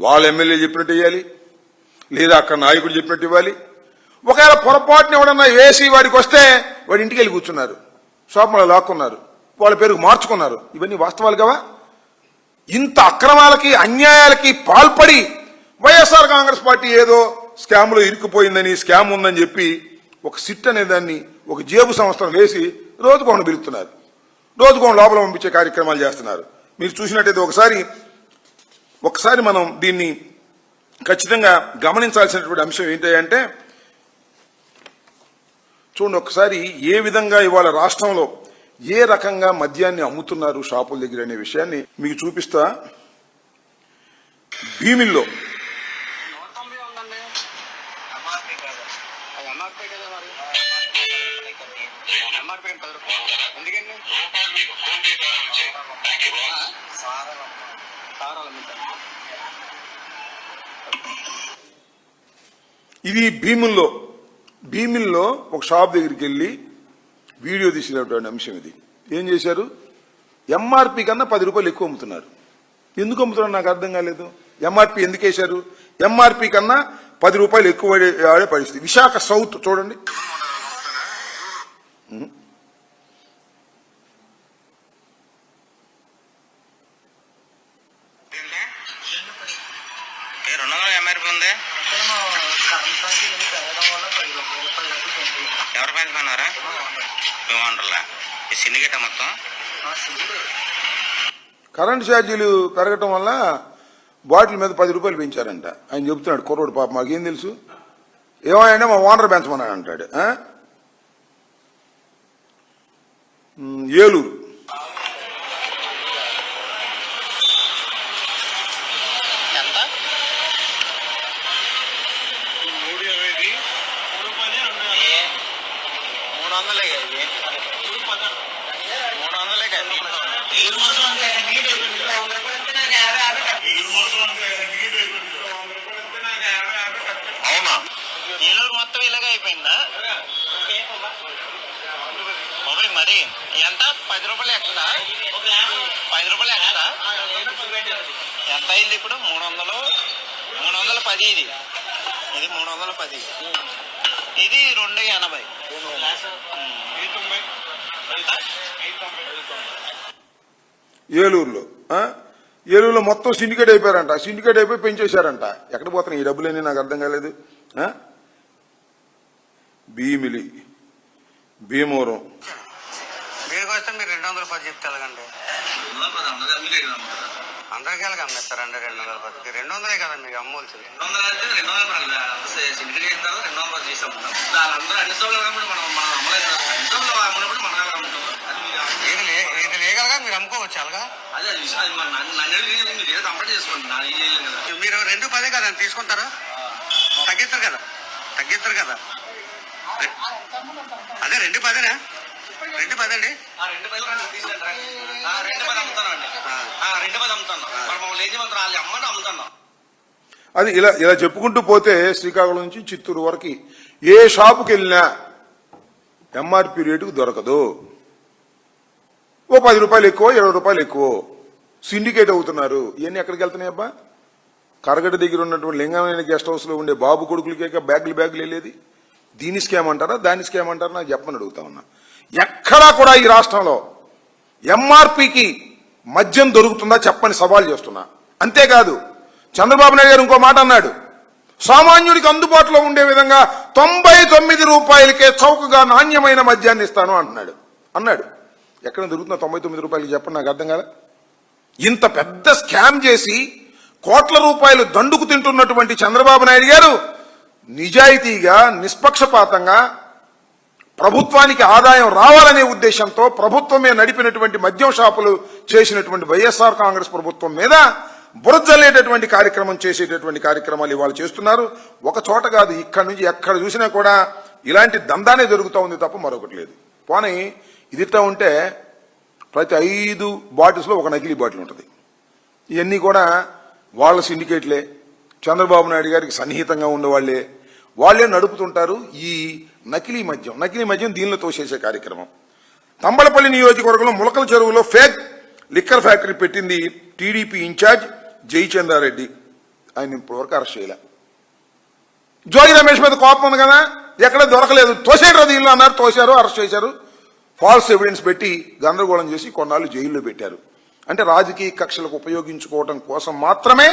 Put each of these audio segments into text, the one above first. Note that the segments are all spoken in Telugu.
వాళ్ళ ఎమ్మెల్యే చెప్పినట్టు ఇవ్వాలి, లేదా అక్కడ నాయకుడు చెప్పినట్టు ఇవ్వాలి. ఒకవేళ పొరపాటున ఎవడన్నా వేసి వాడికి వస్తే వాడి ఇంటికి వెళ్ళి కూర్చున్నారు, షాపులో లాక్కున్నారు, వాళ్ళ పేరుకు మార్చుకున్నారు. ఇవన్నీ వాస్తవాలు కావా? ఇంత అక్రమాలకి అన్యాయాలకి పాల్పడి వైఎస్ఆర్ కాంగ్రెస్ పార్టీ ఏదో స్కామ్లో ఇరుక్కుపోయిందని, స్కామ్ ఉందని చెప్పి ఒక సిట్ అనే దాన్ని ఒక జేబు సంస్థను వేసి రోజుకోండి పిలుస్తున్నారు, రోజుకోండి లోపల పంపించే కార్యక్రమాలు చేస్తున్నారు. మీరు చూసినట్టయితే ఒకసారి మనం దీన్ని ఖచ్చితంగా గమనించాల్సినటువంటి అంశం ఏంటంటే, చూడండి ఒకసారి ఏ విధంగా ఇవాళ రాష్ట్రంలో ఏ రకంగా మద్యాన్ని అమ్ముతున్నారు షాపుల దగ్గర అనే విషయాన్ని మీకు చూపిస్తా. భీమిల్లో ఇది భీమిల్లో ఒక షాప్ దగ్గరికి వెళ్ళి వీడియో తీసినటువంటి అంశం ఇది. ఏం చేశారు? ఎంఆర్పి కన్నా 10 రూపాయలు ఎక్కువ అమ్ముతున్నారు. ఎందుకు అమ్ముతున్నారు నాకు అర్థం కాలేదు. ఎంఆర్పి ఎందుకు వేశారు? ఎంఆర్పి కన్నా 10 రూపాయలు ఎక్కువ ఆడే పరిస్థితి. విశాఖ సౌత్ చూడండి, ఎవరి పైన కొన్నారా? సిండికేట్ మొత్తం కరెంట్ ఛార్జీలు పెరగటం వల్ల బాటిల్ మీద 10 రూపాయలు పెంచారంట. ఆయన చెబుతున్నాడు, కుర్రోడు పాప మాకేం తెలుసు, ఏమైనా మా ఓనర్ పెంచమన్నాడు అంటాడు. ఏలూరు అవునా? ఏలూరు మొత్తం ఇలాగే అయిపోయిందా? మరి ఎంత? 10 రూపాయలు ఎక్స్ట్రా, 10 రూపాయలు ఎక్స్ట్రా. ఎంత అయింది ఇప్పుడు? 310. ఇది 310, ఇది 280. ఏలూరులో మొత్తం సిండికేట్ అయిపోయారంట. సిండికేట్ అయిపోయి పెంచేశారంట. ఎక్కడ పోతున్నాయి ఈ డబ్బులేని నాకు అర్థం కాలేదు. భీమిలి, భీమవరం దీనికొస్తే మీరు 210 చెప్తే ఎలాగండి? అందరికీ ఎలాగ అమ్మేస్తారండి? 210 200 కదా మీకు అమ్మవలసింది. 200 ఇది లీగల్ గా మీరు అమ్ముకోవచ్చు అలాగా? మీరు 210 కదా తీసుకుంటారా? తగ్గిస్తారు కదా? అదే 210 210 అండి. అది ఇలా చెప్పుకుంటూ పోతే శ్రీకాకుళం నుంచి చిత్తూరు వరకు ఏ షాపుకి వెళ్ళినా ఎంఆర్పి రేటుకు దొరకదు. ఓ 10 రూపాయలు ఎక్కువ, 20 రూపాయలు ఎక్కువ సిండికేట్ అవుతున్నారు. ఇవన్నీ ఎక్కడికి వెళ్తున్నాయి అబ్బా? కరగడ దగ్గర ఉన్నటువంటి లింగమైన గెస్ట్ హౌస్ లో ఉండే బాబు కొడుకులకే బ్యాగులు వెళ్ళేది. దీని స్కామ్ అంటారా, దాని స్కామ్ అంటారా నాకు చెప్పని అడుగుతా ఉన్నా. ఎక్కడా కూడా ఈ రాష్ట్రంలో ఎంఆర్పికి మద్యం దొరుకుతుందా చెప్పని సవాల్ చేస్తున్నా. అంతేకాదు చంద్రబాబు నాయుడు గారు ఇంకో మాట అన్నాడు, సామాన్యుడికి అందుబాటులో ఉండే విధంగా 99 రూపాయలకే చౌకగా నాణ్యమైన మద్యాన్ని ఇస్తాను అన్నాడు. ఎక్కడ దొరుకుతున్నా 99 రూపాయలకి చెప్పండి నాకు అర్థం కాదా? ఇంత పెద్ద స్కామ్ చేసి కోట్ల రూపాయలు దండుకు తింటున్నటువంటి చంద్రబాబు నాయుడు గారు నిజాయితీగా, నిష్పక్షపాతంగా ప్రభుత్వానికి ఆదాయం రావాలనే ఉద్దేశంతో ప్రభుత్వమే నడిపినటువంటి మద్యం షాపులు చేసినటువంటి వైఎస్ఆర్ కాంగ్రెస్ ప్రభుత్వం మీద బురజల్లేటటువంటి కార్యక్రమం చేసేటటువంటి కార్యక్రమాలు ఇవాళ చేస్తున్నారు. ఒక చోట కాదు, ఇక్కడి నుంచి ఎక్కడ చూసినా కూడా ఇలాంటి దందానే జరుగుతూ ఉంది తప్ప మరొకటి లేదు. పోనీ ఇదిట్లా ఉంటే ప్రతి 5 బాటిల్స్లో ఒక నకిలీ బాటిల్ ఉంటుంది. ఇవన్నీ కూడా వాళ్ళ సిండికేట్లే, చంద్రబాబు నాయుడు గారికి సన్నిహితంగా ఉండేవాళ్లే, వాళ్లే నడుపుతుంటారు ఈ నకిలీ మద్యం దీనిలో తోసేసే కార్యక్రమం. తంబలపల్లి నియోజకవర్గంలో ములకల చెరువులో ఫేక్ లిక్కర్ ఫ్యాక్టరీ పెట్టింది టీడీపీ ఇన్ఛార్జ్ జయచంద్రారెడ్డి. ఆయన ఇప్పటివరకు అరెస్ట్ చేయలే. జోగి రమేష్ మీద కోపం ఉంది కదా, ఎక్కడ దొరకలేదు, తోసేయరు దీనిలో అన్నారు, తోశారు, అరెస్ట్ చేశారు, ఫాల్స్ ఎవిడెన్స్ పెట్టి గందరగోళం చేసి కొన్నాళ్ళు జైల్లో పెట్టారు. అంటే రాజకీయ కక్షలకు ఉపయోగించుకోవడం కోసం మాత్రమే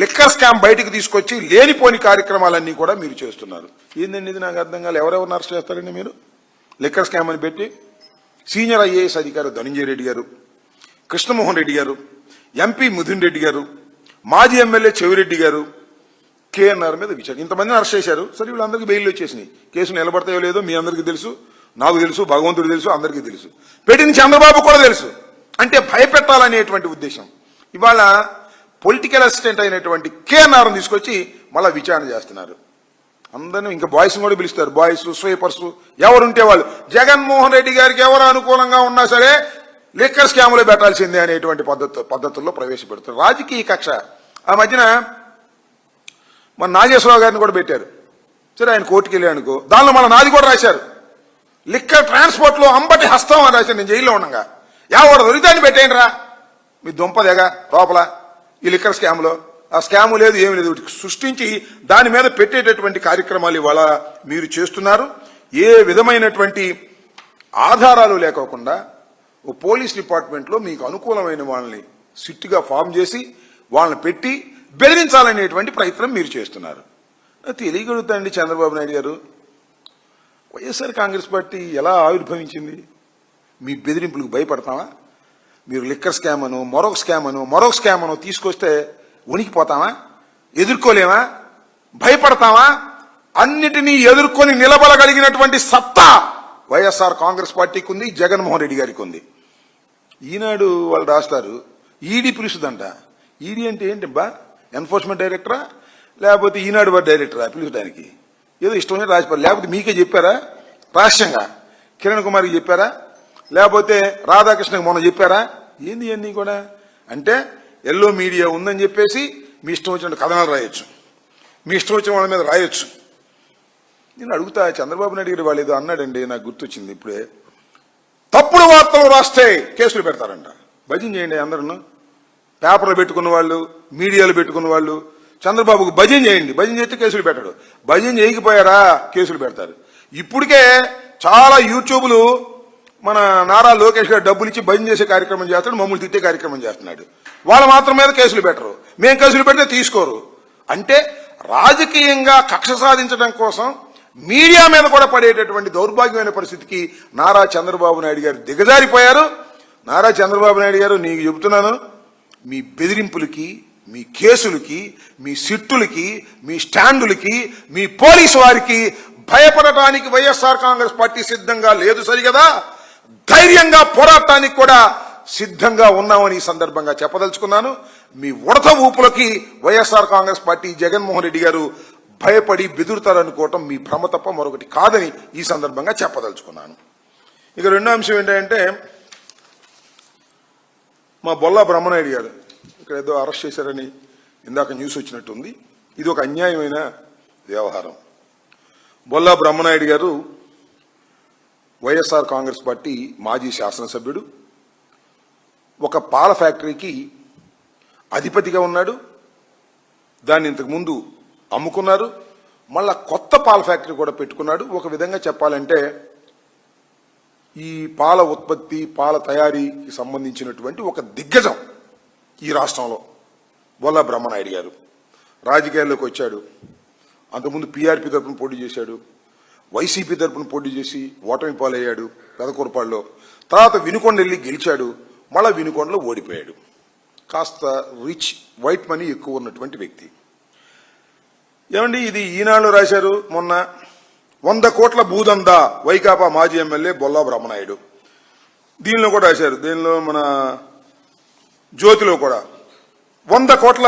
లిక్కర్ స్కామ్ బయటకు తీసుకొచ్చి లేనిపోని కార్యక్రమాలన్నీ కూడా మీరు చేస్తున్నారు. ఏందండి ఇది నాకు అర్థం కాదు. ఎవరెవరిని అరెస్ట్ చేస్తారండి మీరు? లిక్కర్ స్కామ్ అని పెట్టి సీనియర్ ఐఏఎస్ అధికారి ధనంజయ రెడ్డి గారు, కృష్ణమోహన్ రెడ్డి గారు, ఎంపీ మిథున్ రెడ్డి గారు, మాజీ ఎమ్మెల్యే చెవిరెడ్డి గారు, కేఎన్ఆర్ మీద విచారణ, ఇంతమందిని అరెస్ట్ చేశారు. సరే వీళ్ళందరికీ బెయిల్ వచ్చేసినాయి. కేసులు నిలబడతాయో లేదో మీ అందరికీ తెలుసు, నాకు తెలుసు, భగవంతుడు తెలుసు, అందరికీ తెలుసు, పెట్టిన చంద్రబాబు కూడా తెలుసు. అంటే భయపెట్టాలనేటువంటి ఉద్దేశం. ఇవాళ పొలిటికల్ అసిస్టెంట్ అయినటువంటి కేఎన్ఆర్ తీసుకొచ్చి మళ్ళా విచారణ చేస్తున్నారు. అందరూ ఇంకా బాయ్స్ కూడా పిలుస్తారు, బాయ్స్, స్వీపర్స్, ఎవరుంటే వాళ్ళు. జగన్మోహన్ రెడ్డి గారికి ఎవరు అనుకూలంగా ఉన్నా సరే లిక్కర్ స్కాములో పెట్టాల్సిందే అనేటువంటి పద్ధతుల్లో ప్రవేశపెడుతారు రాజకీయ కక్ష. ఆ మధ్యన మన నాగేశ్వరరావు గారిని కూడా పెట్టారు. సరే ఆయన కోర్టుకు వెళ్ళాడు అనుకో, దానిలో మన నాది కూడా రాశారు, లిక్కర్ ట్రాన్స్పోర్ట్ లో అంబటి హస్తం అని రాశారు. నేను జైల్లో ఉండగా ఎవరు దొరికితే పెట్టేయండి రా, మీ దుంపదేగా లోపల ఈ లిక్కర్ స్కామ్లో. ఆ స్కాము లేదు, ఏమి లేదు, సృష్టించి దాని మీద పెట్టేటటువంటి కార్యక్రమాలు ఇవాళ మీరు చేస్తున్నారు. ఏ విధమైనటువంటి ఆధారాలు లేకోకుండా ఓ పోలీస్ డిపార్ట్మెంట్లో మీకు అనుకూలమైన వాళ్ళని సిట్టుగా ఫామ్ చేసి వాళ్ళని పెట్టి బెదిరించాలనేటువంటి ప్రయత్నం మీరు చేస్తున్నారు. తెలియగలుగుతాండి చంద్రబాబు నాయుడు గారు, వైఎస్ఆర్ కాంగ్రెస్ పార్టీ ఎలా ఆవిర్భవించింది? మీ బెదిరింపులకు భయపడతామా? మీరు లిక్కర్ స్కామ్ అను, మరొక స్కామ్ అను తీసుకొస్తే ఉనికిపోతామా? ఎదుర్కోలేమా? భయపడతామా? అన్నిటినీ ఎదుర్కొని నిలబడగలిగినటువంటి సత్తా వైఎస్ఆర్ కాంగ్రెస్ పార్టీకి ఉంది, జగన్మోహన్ రెడ్డి గారికి ఉంది. ఈనాడు వాళ్ళు రాస్తారు ఈడీ పిలుస్తుందంట. ఈడీ అంటే ఏంటి బా? ఎన్ఫోర్స్మెంట్ డైరెక్టరా లేకపోతే ఈనాడు వారి డైరెక్టరా పిలుచడానికి? ఏదో ఇష్టం రాసిపారు. లేకపోతే మీకే చెప్పారా రాష్ట్రంగా? కిరణ్ కుమార్కి చెప్పారా? లేకపోతే రాధాకృష్ణకి మొన్న చెప్పారా? ఏంది అన్నీ కూడా? అంటే ఎల్లో మీడియా ఉందని చెప్పేసి మీ ఇష్టం వచ్చిన కథనాలు రాయొచ్చు, మీ ఇష్టం వచ్చిన వాళ్ళ మీద రాయొచ్చు. నేను అడుగుతా, చంద్రబాబు నాయుడు గారు వాళ్ళు ఏదో అన్నాడండి, నాకు గుర్తొచ్చింది ఇప్పుడే, తప్పుడు వార్తలు రాస్తే కేసులు పెడతారంట. భజన చేయండి అందరూ, పేపర్లు పెట్టుకున్న వాళ్ళు, మీడియాలో పెట్టుకున్న వాళ్ళు, చంద్రబాబుకు భజన చేయండి. భజన చేస్తే కేసులు పెట్టడు. భజన చేయకపోయారా కేసులు పెడతారు. ఇప్పటికే చాలా యూట్యూబ్లు మన నారా లోకేష్ గారు డబ్బులు ఇచ్చి భజన చేసే కార్యక్రమం చేస్తాడు, మమ్మల్ని తిట్టే కార్యక్రమం చేస్తున్నాడు. వాళ్ళు మాత్రం మీద కేసులు పెట్టరు, మేము కేసులు పెడితే తీసుకోరు. అంటే రాజకీయంగా కక్ష సాధించడం కోసం మీడియా మీద కూడా పడేటటువంటి దౌర్భాగ్యమైన పరిస్థితికి నారా చంద్రబాబు నాయుడు గారు దిగజారిపోయారు. నారా చంద్రబాబు నాయుడు గారు, నీకు చెబుతున్నాను, మీ బెదిరింపులకి, మీ కేసులకి, మీ సిట్టులకి, మీ స్టాండులకి, మీ పోలీసు వారికి భయపడటానికి వైఎస్ఆర్ కాంగ్రెస్ పార్టీ సిద్ధంగా లేదు సరిగదా. ధైర్యంగా పోరాటానికి కూడా సిద్ధంగా ఉన్నామని ఈ సందర్భంగా చెప్పదలుచుకున్నాను. మీ ఉడత ఊపులకి వైఎస్ఆర్ కాంగ్రెస్ పార్టీ, జగన్మోహన్ రెడ్డి గారు భయపడి బెదురుతారనుకోవటం మీ భ్రమ తప్ప మరొకటి కాదని ఈ సందర్భంగా చెప్పదలుచుకున్నాను. ఇక రెండో అంశం ఏంటంటే, మా బొల్లా బ్రహ్మనాయుడు గారు ఇక్కడ ఏదో అరెస్ట్ చేశారని ఇందాక న్యూస్ వచ్చినట్టుంది. ఇది ఒక అన్యాయమైన వ్యవహారం. బొల్లా బ్రహ్మనాయుడు గారు వైఎస్ఆర్ కాంగ్రెస్ పార్టీ మాజీ శాసనసభ్యుడు, ఒక పాల ఫ్యాక్టరీకి అధిపతిగా ఉన్నాడు. దాన్ని ఇంతకుముందు అమ్ముకున్నారు, మళ్ళా కొత్త పాల ఫ్యాక్టరీ కూడా పెట్టుకున్నాడు. ఒక విధంగా చెప్పాలంటే ఈ పాల ఉత్పత్తి, పాల తయారీకి సంబంధించినటువంటి ఒక దిగ్గజం ఈ రాష్ట్రంలో బొల్లా బ్రహ్మనాయుడు గారు. రాజకీయాల్లోకి వచ్చాడు. అంతకుముందు పీఆర్పీ తరఫున పోటీ చేశాడు, వైసీపీ తరఫున పోటీ చేసి ఓటమి పాలయ్యాడు పెదకూరపాడులో. తర్వాత వినుకొండ వెళ్ళి గెలిచాడు, మళ్ళా వినుకొండలో ఓడిపోయాడు. కాస్త రిచ్, వైట్ మనీ ఎక్కువ ఉన్నటువంటి వ్యక్తి. ఏమండి, ఇది ఈనాడు రాశారు మొన్న, 100 కోట్ల భూదందా వైకాపా మాజీ ఎమ్మెల్యే బొల్లా బ్రహ్మనాయుడు. దీనిలో కూడా రాశారు, దీనిలో మన జ్యోతిలో కూడా 100 కోట్ల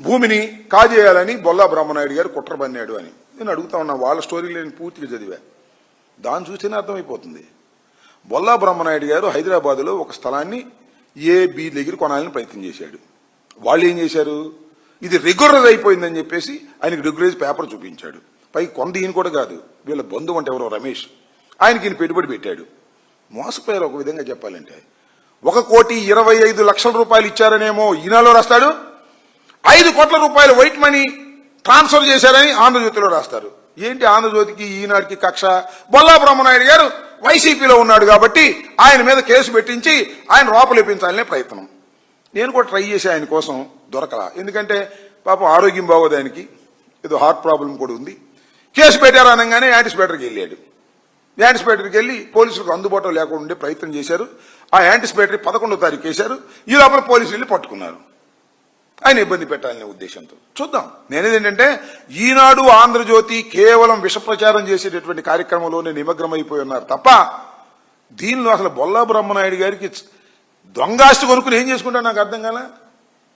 భూమిని కాజేయాలని బొల్లా బ్రహ్మనాయుడు గారు కుట్ర పన్నాడు అని. నేను అడుగుతా ఉన్నా, వాళ్ళ స్టోరీలు నేను పూర్తిగా చదివా, దాన్ని చూస్తేనే అర్థమైపోతుంది. బొల్లా బ్రహ్మనాయుడు గారు హైదరాబాద్లో ఒక స్థలాన్ని A-B దగ్గర కొనాలని ప్రయత్నం చేశాడు. వాళ్ళు ఏం చేశారు, ఇది రెగ్యులరైజ్ అయిపోయిందని చెప్పేసి ఆయనకి రెగ్యులరైజ్ పేపర్ చూపించాడు. పై కొంత ఈయన కూడా కాదు, వీళ్ళ బంధువు అంటే ఎవరో రమేష్, ఆయనకి ఈయన పెట్టుబడి పెట్టాడు. మోసపోయారు ఒక విధంగా చెప్పాలంటే. 1,25,00,000 రూపాయలు ఇచ్చారనేమో ఈనాలో రాస్తాడు, 5 కోట్ల రూపాయలు వైట్ మనీ ట్రాన్స్ఫర్ చేశారని ఆంధ్రజ్యోతిలో రాస్తారు. ఏంటి ఆంధ్రజ్యోతికి ఈనాటికి కక్ష? బొల్లా బ్రహ్మనాయుడు గారు వైసీపీలో ఉన్నాడు కాబట్టి ఆయన మీద కేసు పెట్టించి ఆయన లోపలేపించాలనే ప్రయత్నం. నేను కూడా ట్రై చేసి ఆయన కోసం దొరకలా. ఎందుకంటే పాపం ఆరోగ్యం బాగోదు, ఆయనకి ఏదో హార్ట్ ప్రాబ్లం కూడా ఉంది. కేసు పెట్టారు అనగానే యాంటిసిపేటర్కి వెళ్ళాడు. యాంటిసిపేటర్కి వెళ్ళి పోలీసులకు అందుబాటులో లేకుండా ఉండే ప్రయత్నం చేశారు. ఆ యాంటిసిపేటరీ 11వ తారీఖు వేశారు. ఈ లోపల పోలీసులు వెళ్ళి పట్టుకున్నారు. ఆయన ఇబ్బంది పెట్టాలనే ఉద్దేశంతో. చూద్దాం. నేనేదేంటంటే ఈనాడు ఆంధ్రజ్యోతి కేవలం విష ప్రచారం చేసేటటువంటి కార్యక్రమంలోనే నిమగ్నమైపోయి ఉన్నారు తప్ప దీనిలో అసలు బొల్లా బ్రహ్మనాయుడు గారికి దొంగాస్తి కొనుక్కుని ఏం చేసుకుంటాడు నాకు అర్థం కాల.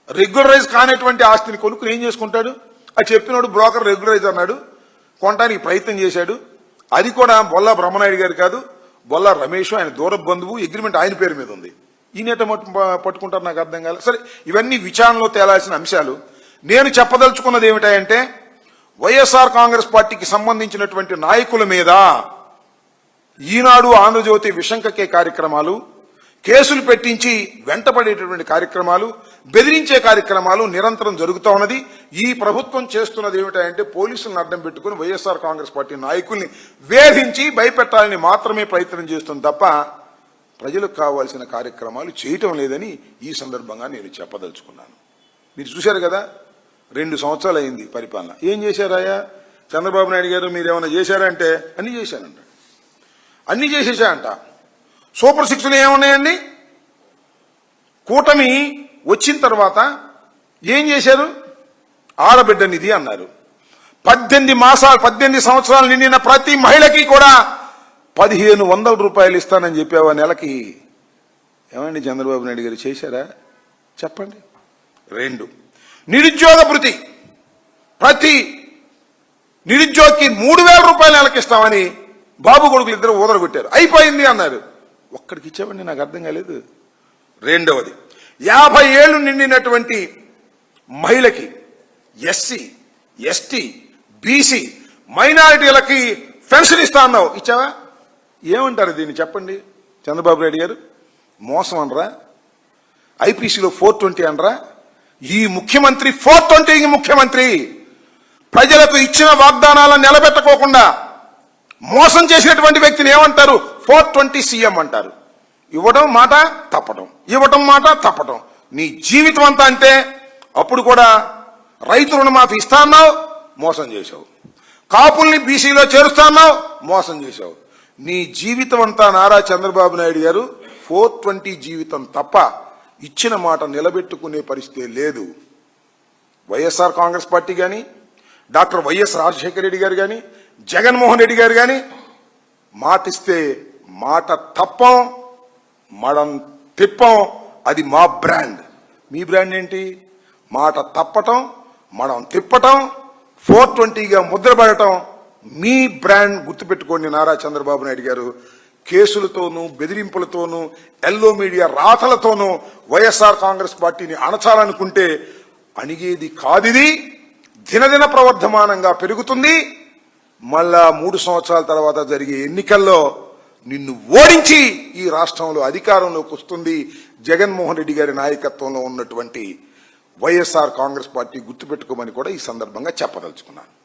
రెగ్యులరైజ్ కానటువంటి ఆస్తిని కొనుక్కుని ఏం చేసుకుంటాడు? అది చెప్పినోడు బ్రోకర్ రెగ్యులరైజ్ అన్నాడు, కొనడానికి ప్రయత్నం చేశాడు. అది కూడా బొల్లా బ్రహ్మనాయుడు గారు కాదు, బొల్లా రమేష్, ఆయన దూర బంధువు. అగ్రిమెంట్ ఆయన పేరు మీద ఉంది. ఈయనట పట్టుకుంటారు నాకు అర్థం కాలేదు. సరే, ఇవన్నీ విచారణలో తేలాల్సిన అంశాలు. నేను చెప్పదలుచుకున్నది ఏమిటంటే వైఎస్ఆర్ కాంగ్రెస్ పార్టీకి సంబంధించినటువంటి నాయకుల మీద ఈనాడు ఆంధ్రజ్యోతి విషంకకే కార్యక్రమాలు, కేసులు పెట్టించి వెంటపడేటటువంటి కార్యక్రమాలు, బెదిరించే కార్యక్రమాలు నిరంతరం జరుగుతూ ఉన్నది. ఈ ప్రభుత్వం చేస్తున్నది ఏమిటంటే పోలీసులను అడ్డం పెట్టుకుని వైఎస్ఆర్ కాంగ్రెస్ పార్టీ నాయకుల్ని వేధించి భయపెట్టాలని మాత్రమే ప్రయత్నం చేస్తుంది తప్ప ప్రజలకు కావాల్సిన కార్యక్రమాలు చేయటం లేదని ఈ సందర్భంగా నేను చెప్పదలుచుకున్నాను. మీరు చూశారు కదా, 2 సంవత్సరాలు అయింది పరిపాలన. ఏం చేశారాయా చంద్రబాబు నాయుడు గారు? మీరేమైనా చేశారా అంటే అన్ని చేశానంట. అన్ని చేసేసా అంట. సూపర్ 6లు ఏమున్నాయండి? కూటమి వచ్చిన తర్వాత ఏం చేశారు? ఆడబిడ్డ నిధి అన్నారు. 18 సంవత్సరాలు నిండిన ప్రతి మహిళకి కూడా 1500 రూపాయలు ఇస్తానని చెప్పావా నెలకి? ఏమండి చంద్రబాబు నాయుడు గారు చేశారా చెప్పండి. 2, నిరుద్యోగ భృతి ప్రతి నిరుద్యోగికి 3000 రూపాయలు నెలకి ఇస్తామని బాబు కొడుకులు ఇద్దరు ఊదరగొట్టారు. అయిపోయింది అన్నారు. ఒక్కడికి ఇచ్చామండి, నాకు అర్థం కాలేదు. 2వది, 50 ఏళ్లు నిండినటువంటి మహిళకి, ఎస్సీ, ఎస్టీ, బీసీ, మైనారిటీలకి పెన్షన్ ఇస్తా అన్నావు. ఇచ్చావా? ఏమంటారు దీన్ని చెప్పండి చంద్రబాబు నాయుడు గారు? మోసం అనరా? ఐపీసీలో 420 అనరా? ఈ ముఖ్యమంత్రి 420 ముఖ్యమంత్రి. ప్రజలకు ఇచ్చిన వాగ్దానాలను నిలబెట్టుకోకుండా మోసం చేసినటువంటి వ్యక్తిని ఏమంటారు? 420 సీఎం అంటారు. ఇవ్వడం మాట తప్పడం, ఇవ్వటం మాట తప్పడం. నీ జీవితం అంతా అంటే అప్పుడు కూడా రైతు రుణమాఫీ ఇస్తా అన్నావు, మోసం చేశావు. కాపుల్ని బీసీలో చేరుస్తా అన్నావు, మోసం చేశావు. నీ జీవితం అంతా నారా చంద్రబాబు నాయుడు గారు 420 జీవితం తప్ప ఇచ్చిన మాట నిలబెట్టుకునే పరిస్థితి లేదు. వైఎస్ఆర్ కాంగ్రెస్ పార్టీ కానీ, డాక్టర్ వైఎస్ రాజశేఖర రెడ్డి గారు కానీ, జగన్మోహన్ రెడ్డి గారు కానీ మాటిస్తే మాట తప్పం, మడం తిప్పం. అది మా బ్రాండ్. మీ బ్రాండ్ ఏంటి? మాట తప్పటం, మడం తిప్పటం, 420గా ముద్రపడటం మీ బ్రాండ్. గుర్తుపెట్టుకోండి నారా చంద్రబాబు నాయుడు గారు. కేసులతోనూ బెదిరింపులతోనూ ఎల్లో మీడియా రాతలతోనూ వైఎస్ఆర్ కాంగ్రెస్ పార్టీని అణచాలనుకుంటే అణిగేది కాదిది. దినదిన ప్రవర్ధమానంగా పెరుగుతుంది. మళ్ళా 3 సంవత్సరాల తర్వాత జరిగే ఎన్నికల్లో నిన్ను ఓడించి ఈ రాష్ట్రంలో అధికారంలోకి వస్తుంది జగన్మోహన్ రెడ్డి గారి నాయకత్వంలో ఉన్నటువంటి వైఎస్ఆర్ కాంగ్రెస్ పార్టీ. గుర్తుపెట్టుకోమని కూడా ఈ సందర్భంగా చెప్పదలుచుకున్నాను.